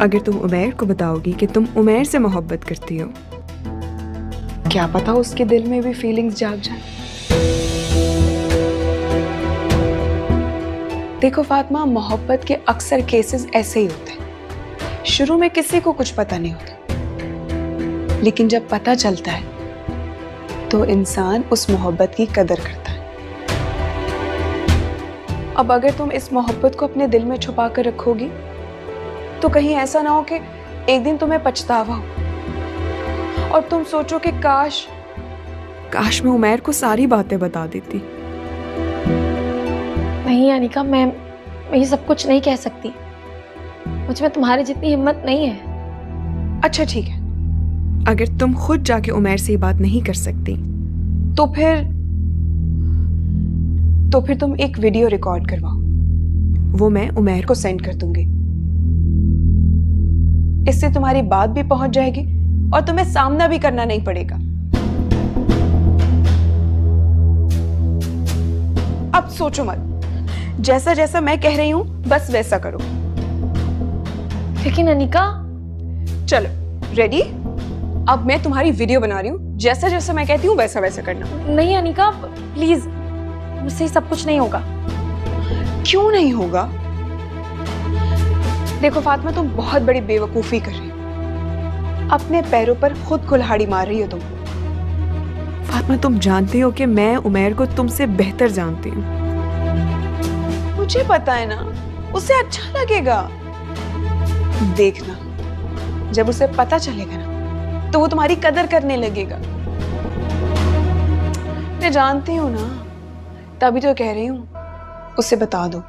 अगर तुम उमैर को बताओगी कि तुम उमैर से मोहब्बत करती हो, क्या पता उसके दिल में भी फीलिंग्स जाग जाए। देखो फातिमा, मोहब्बत के अक्सर केसेस ऐसे ही होते हैं। शुरू में किसी को कुछ पता नहीं होता, लेकिन जब पता चलता है तो इंसान उस मोहब्बत की कदर करता है। अब अगर तुम इस मोहब्बत को अपने दिल में छुपा कर रखोगी तो कहीं ऐसा ना हो कि एक दिन तुम्हें पछतावा हो और तुम सोचो कि काश मैं उमैर को सारी बातें बता देती। नहीं अनिका, मैं ये सब कुछ नहीं कह सकती। मुझ में तुम्हारी जितनी हिम्मत नहीं है। अच्छा ठीक है, अगर तुम खुद जाके उमैर से ये बात नहीं कर सकती तो फिर तुम एक वीडियो रिकॉर्ड करवाओ, वो मैं उमैर को सेंड कर दूंगी। इससे तुम्हारी बात भी पहुंच जाएगी और तुम्हें सामना भी करना नहीं पड़ेगा। अब सोचो मत, जैसा जैसा मैं कह रही हूं बस वैसा करो। लेकिन अनिका, चलो रेडी? अब मैं तुम्हारी वीडियो बना रही हूं, जैसा जैसा मैं कहती हूं वैसा वैसा करना। नहीं अनिका प्लीज, मुझसे सब कुछ नहीं होगा। क्यों नहीं होगा? देखो फातिमा, तुम बहुत बड़ी बेवकूफी कर रही हो, अपने पैरों पर खुद कुल्हाड़ी मार रही हो तुम। फातिमा, तुम जानती हो कि मैं उमैर को तुमसे बेहतर जानती हूँ। मुझे पता है ना, उसे अच्छा लगेगा। देखना, जब उसे पता चलेगा ना तो वो तुम्हारी कदर करने लगेगा। मैं जानती हूँ ना, तभी तो कह रही हूँ, उसे बता दो।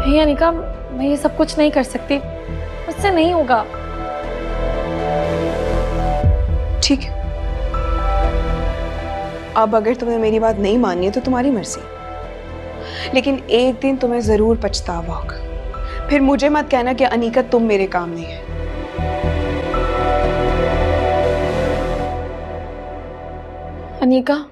नहीं अनिका, मैं ये सब कुछ नहीं कर सकती, मुझसे नहीं होगा। ठीक है, अब अगर तुम्हें मेरी बात नहीं माननी है तो तुम्हारी मर्जी, लेकिन एक दिन तुम्हें जरूर पछतावा होगा। फिर मुझे मत कहना कि अनीका तुम मेरे काम नहीं है। अनिका,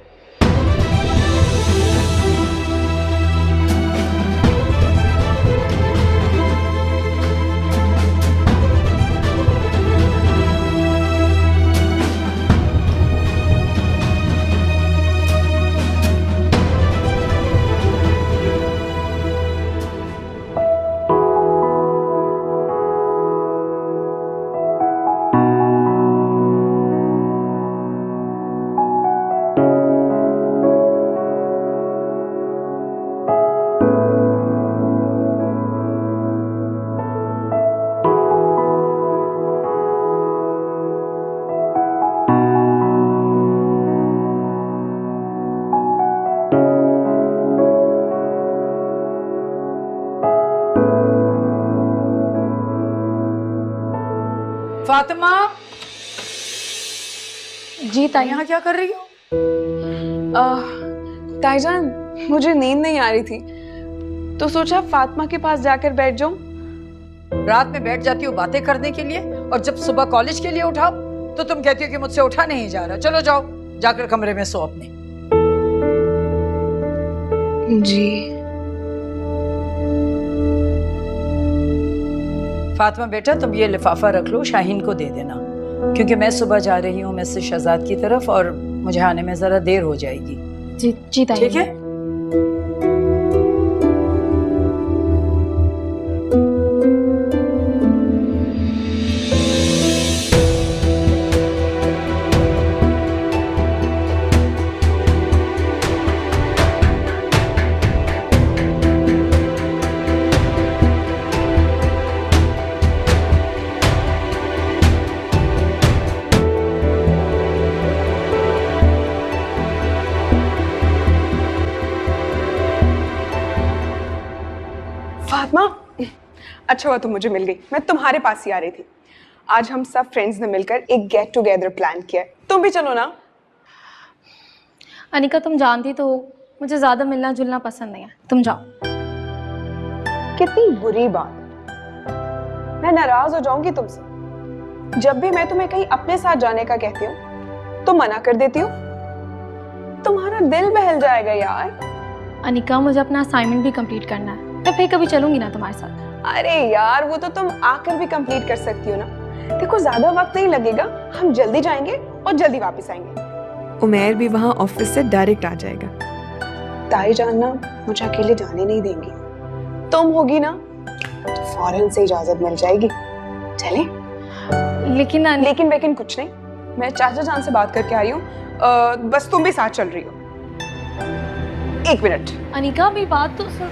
फातिमा, जी ताई। यहाँ क्या कर रही हो? ताईजान, मुझे नींद नहीं आ रही थी तो सोचा फातिमा के पास जाकर बैठ जाऊं। रात में बैठ जाती हो बातें करने के लिए, और जब सुबह कॉलेज के लिए उठाओ तो तुम कहती हो कि मुझसे उठा नहीं जा रहा। चलो जाओ, जाकर कमरे में सो अपने। जी फातिमा बेटा, तुम ये लिफाफा रख लो, शाहीन को दे देना, क्योंकि मैं सुबह जा रही हूँ मिसेस शहजाद की तरफ और मुझे आने में जरा देर हो जाएगी। जी ताई। ठीक है? फातिमा, अच्छा हुआ तुम मुझे मिल गई, मैं तुम्हारे पास ही आ रही थी। आज हम सब फ्रेंड्स ने मिलकर एक गेट टुगेदर प्लान किया है, तुम भी चलो ना। अनिका, तुम जानती तो हो, मुझे ज्यादा मिलना जुलना पसंद नहीं है, तुम जाओ। कितनी बुरी बात, मैं नाराज हो जाऊंगी तुमसे। जब भी मैं तुम्हें कहीं अपने साथ जाने का कहती हूँ तो मना कर देती हो। तुम्हारा दिल बहल जाएगा यार। अनिका, मुझे अपना असाइनमेंट भी कंप्लीट करना है, मैं फिर कभी चलूंगी ना तुम्हारे साथ। अरे यार वो तो तुम आकर भी कंप्लीट कर सकती हो ना। देखो ज्यादा वक्त नहीं लगेगा, हम जल्दी जाएंगे और जल्दी वापस आएंगे। उमैर भी वहाँ ऑफिस से डायरेक्ट आ जाएगा। ताई जानना मुझे अकेले जाने नहीं देंगी। तुम होगी ना तो फौरन से इजाजत मिल जाएगी। चले? लेकिन वेकिन कुछ नहीं, मैं चाचा जान से बात करके आई हूँ। बस तुम भी साथ चल रही हो। 1 मिनट। अनिका भी बात तो सुन।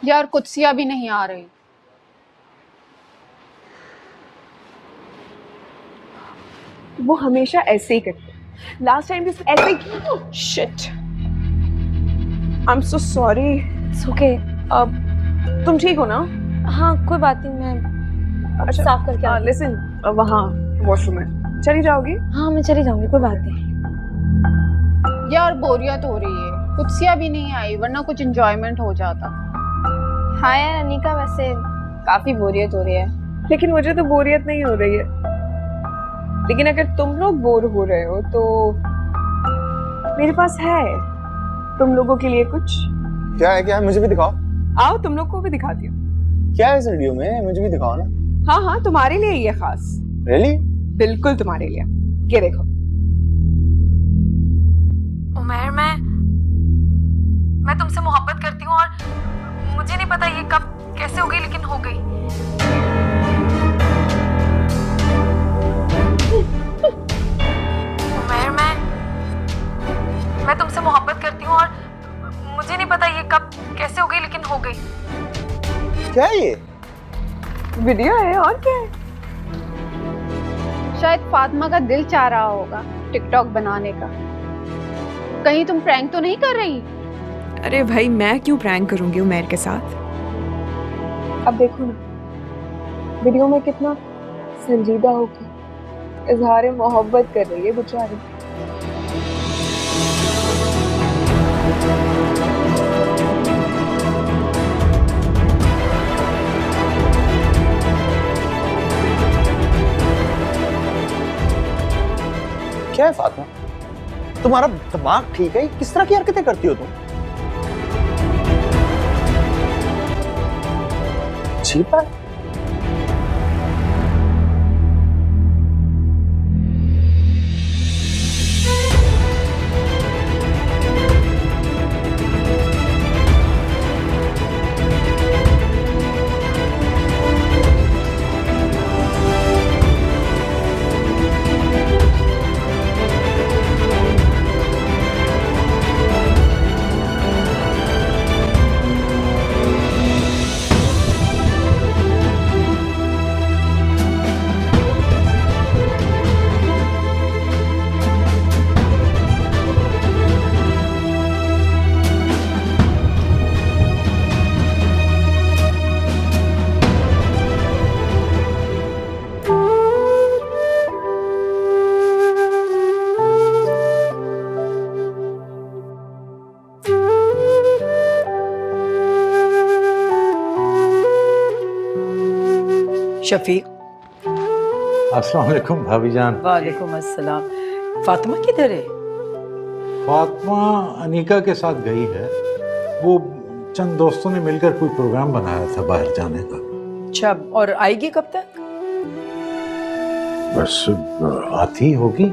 यार कुत्सिया भी नहीं आ रही। वो हमेशा ऐसे ही करते। लास्ट टाइम भी ऐसे ही किया। Shit, I am so sorry. It's okay. अब तुम ठीक हो ना? हाँ कोई बात नहीं, मैं अच्छा साफ करके आऊंगी। लिसन, वहाँ वॉशरूम में चली जाओगी? हाँ मैं चली जाऊंगी, कोई बात नहीं। यार बोरियत हो रही है, कुत्सिया भी नहीं आई, वरना कुछ एंजॉयमेंट हो जाता। हाँ यार अनिका, वैसे काफी बोरियत हो रही है। लेकिन मुझे तो बोरियत नहीं हो रही है। लेकिन अगर तुम लोग बोर हो रहे हो तो मेरे पास है तुम लोगों के लिए कुछ। क्या है मुझे भी दिखाओ। आओ तुम लोग को भी दिखाती हूँ। क्या है इस वीडियो में, मुझे भी दिखाओ ना। हाँ तुम्हारे लिए ही है खास। रियली? बिल्कुल तुम्हारे लिए। ये देखो। उमैर, मैं तुमसे मोहब्बत करती हूँ और मुझे नहीं पता ये कब कैसे हो गई, लेकिन हो गई। उमैर, मैं तुमसे मोहब्बत करती हूँ और मुझे नहीं पता ये कब कैसे हो गई, लेकिन हो गई। क्या है ये? वीडियो है और क्या है? शायद फातिमा का दिल चाह रहा होगा टिकटॉक बनाने का। कहीं तुम प्रैंक तो नहीं कर रही? अरे भाई मैं क्यों प्रैंक करूंगी उमैर के साथ। अब देखो ना वीडियो में कितना संजीदा होकर इजहार मोहब्बत कर रही है बेचारी। क्या है फातिमा, तुम्हारा दिमाग ठीक है? किस तरह की हरकतें करती हो तुम? अजीब है। शफीक। अस्सलाम वालेकुम भाभी जान। वालेकुम अस्सलाम। फातिमा किधर है? फातिमा अनीका के साथ गई है। वो चंद दोस्तों ने मिलकर कोई प्रोग्राम बनाया था बाहर जाने का। अच्छा, और आएगी कब तक? बस आती होगी।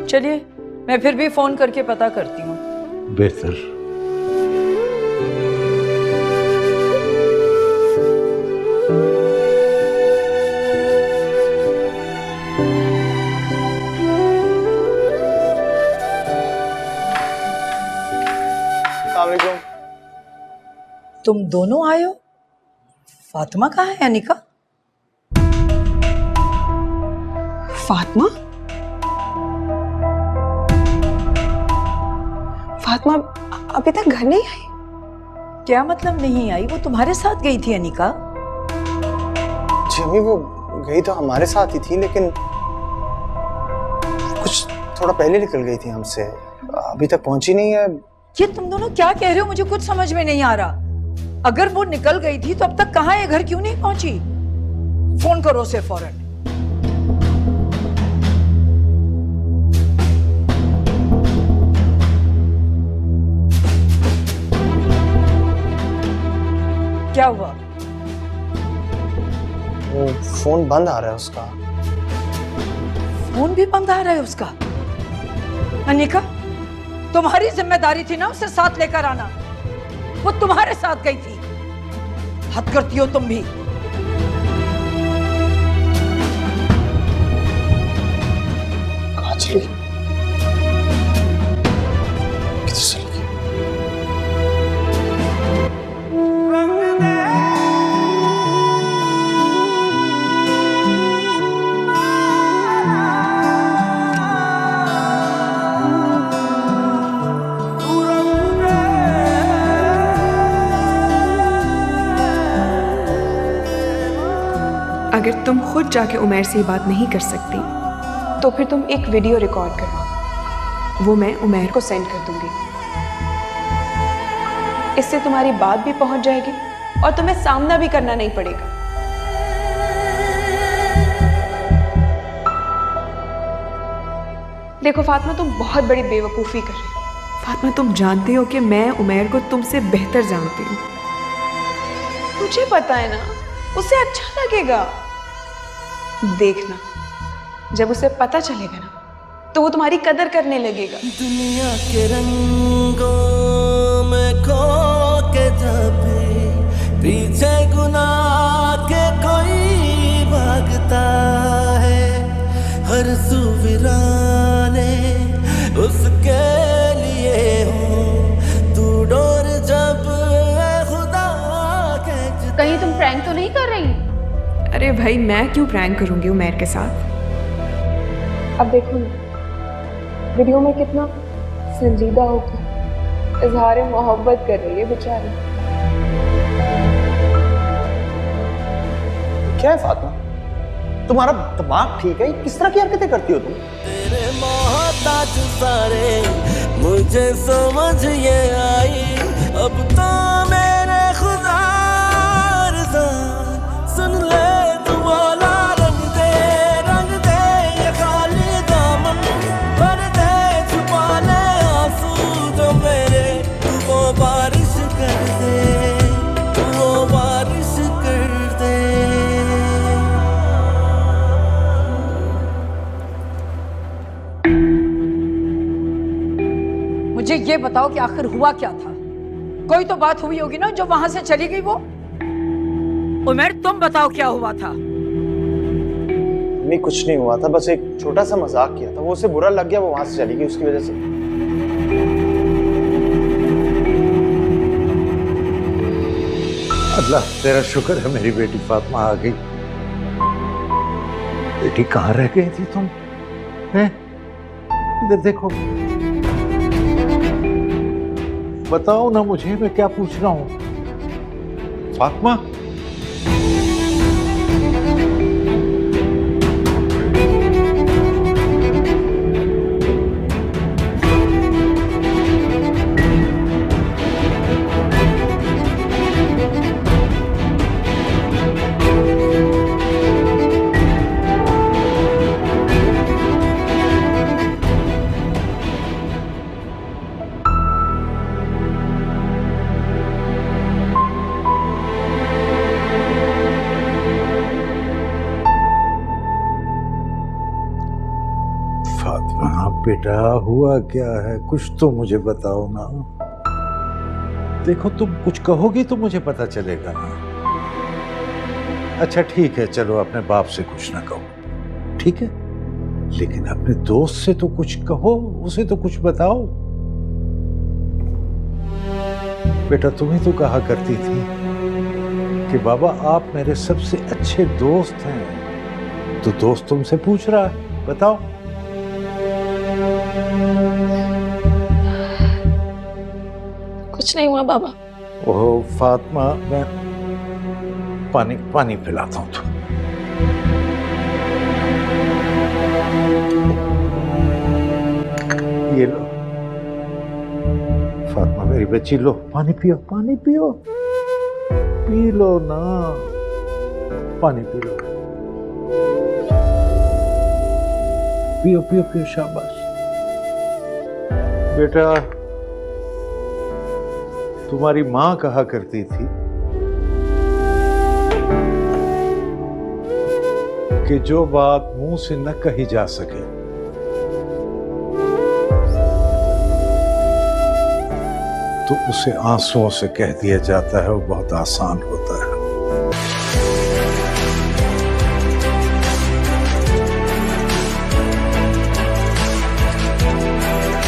चलिए मैं फिर भी फोन करके पता करती हूँ। बेहतर। तुम दोनों आए हो? फातिमा कहाँ है अनिका? फातिमा? फातिमा अभी तक घर नहीं आई? क्या मतलब नहीं आई? वो तुम्हारे साथ गई थी अनिका। जी अम्मी, वो गई तो हमारे साथ ही थी, लेकिन कुछ थोड़ा पहले निकल गई थी हमसे, अभी तक पहुंची नहीं है। ये तुम दोनों क्या कह रहे हो? मुझे कुछ समझ में नहीं आ रहा। अगर वो निकल गई थी तो अब तक कहाँ है? घर क्यों नहीं पहुंची? फोन करो उसे फौरन। क्या हुआ? वो फोन बंद आ रहा है उसका। फोन भी बंद आ रहा है उसका? अनिका, तुम्हारी जिम्मेदारी थी ना उसे साथ लेकर आना। वो तुम्हारे साथ गई थी। हद करती हो तुम भी। कहाँ चली? किधर चली गई? अगर तुम खुद जाके उमैर से ये बात नहीं कर सकती तो फिर तुम एक वीडियो रिकॉर्ड करवाओ, वो मैं उमैर को सेंड कर दूंगी। इससे तुम्हारी बात भी पहुंच जाएगी और तुम्हें सामना भी करना नहीं पड़ेगा। देखो फातिमा, तुम बहुत बड़ी बेवकूफ़ी कर रही हो। फातिमा, तुम जानती हो कि मैं उमैर को तुमसे बेहतर जानती हूँ। मुझे पता है ना, उसे अच्छा लगेगा। देखना, जब उसे पता चलेगा ना तो वो तुम्हारी कदर करने लगेगा। दुनिया के रंगों में खो के जब पीछे गुनाह के कोई भागता है, हर सुविराने उसके लिए हो तू डोर जब खुदा के। कहीं तुम प्रैंक तो नहीं कर रही? अरे भाई, मैं क्यों प्रैंक करूंगी उमैर के साथ? अब देखो ना, वीडियो में कितना संजीदा होकर इजहार मोहब्बत कर रही है बेचारी। क्या है फातिमा, तुम्हारा दिमाग ठीक है? किस तरह की हरकतें करती हो तुम? तेरे मोहताज सारे मुझे समझ ये आई, अब तो मेरे खुदा रज़ा सुन ले तू बोला, रंग दे ये खाली दामन, भर दे छुपा ले आंसू जो मेरे, तू वो बारिश कर दे, तू वो बारिश कर दे। मुझे ये बताओ कि आखिर हुआ क्या था? कोई तो बात हुई होगी ना जो वहां से चली गई वो। उमर, तुम बताओ क्या हुआ था? नहीं, कुछ नहीं हुआ था, बस एक छोटा सा मजाक किया था, वो उसे बुरा लग गया, वो वहां से चली गई, उसकी वजह से। अल्लाह तेरा शुक्र है, मेरी बेटी फातिमा आ गई। बेटी, कहाँ रह गई थी तुम? हैं? इधर देखो, बताओ ना मुझे, मैं क्या पूछ रहा हूँ। फातिमा, फातिमा बेटा, हुआ क्या है? कुछ तो मुझे बताओ ना। देखो, तुम कुछ कहोगी तो मुझे पता चलेगा ना। अच्छा ठीक है, चलो अपने बाप से कुछ ना कहो, ठीक है, लेकिन अपने दोस्त से तो कुछ कहो, उसे तो कुछ बताओ। बेटा, तुम ही तो कहा करती थी कि बाबा आप मेरे सबसे अच्छे दोस्त हैं, तो दोस्त तुमसे पूछ रहा है, बताओ। कुछ नहीं हुआ बाबा। ओह फातिमा, मैं पानी पिलाता हूँ तुम्हें। बच्ची, लो पानी पियो, पानी पियो, पी लो ना, पानी पी लो, पियो पियो पियो, शाबाश। बेटा, तुम्हारी मां कहा करती थी कि जो बात मुंह से न कही जा सके तो उसे आंसुओं से कह दिया जाता है, वो बहुत आसान होता है।